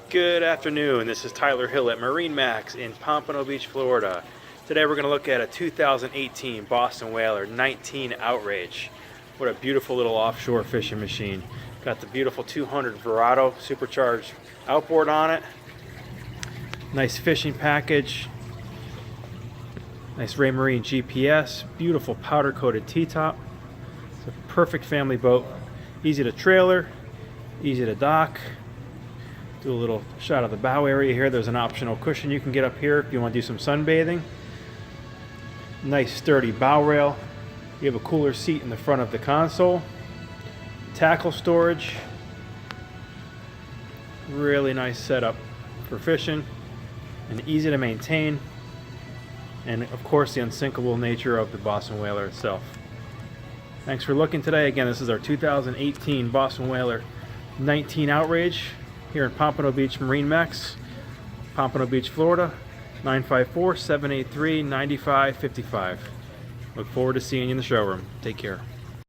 Good afternoon, this is Tyler Hill at MarineMax in Pompano Beach, Florida. Today we're going to look at a 2018 Boston Whaler 19 Outrage. What a beautiful little offshore fishing machine. Got the beautiful 200 Verado supercharged outboard on it. Nice fishing package. Nice Raymarine GPS. Beautiful powder coated T-top. It's a perfect family boat. Easy to trailer, easy to dock. Do a little shot of the bow area here. There's an optional cushion you can get up here if you want to do some sunbathing. Nice sturdy bow rail. You have a cooler seat in the front of the console. Tackle storage. Really nice setup for fishing and easy to maintain. And of course the unsinkable nature of the Boston Whaler itself. Thanks for looking today. Again, this is our 2018 Boston Whaler 19 Outrage here in Pompano Beach MarineMax, Pompano Beach, Florida, 954-783-9555. Look forward to seeing you in the showroom. Take care.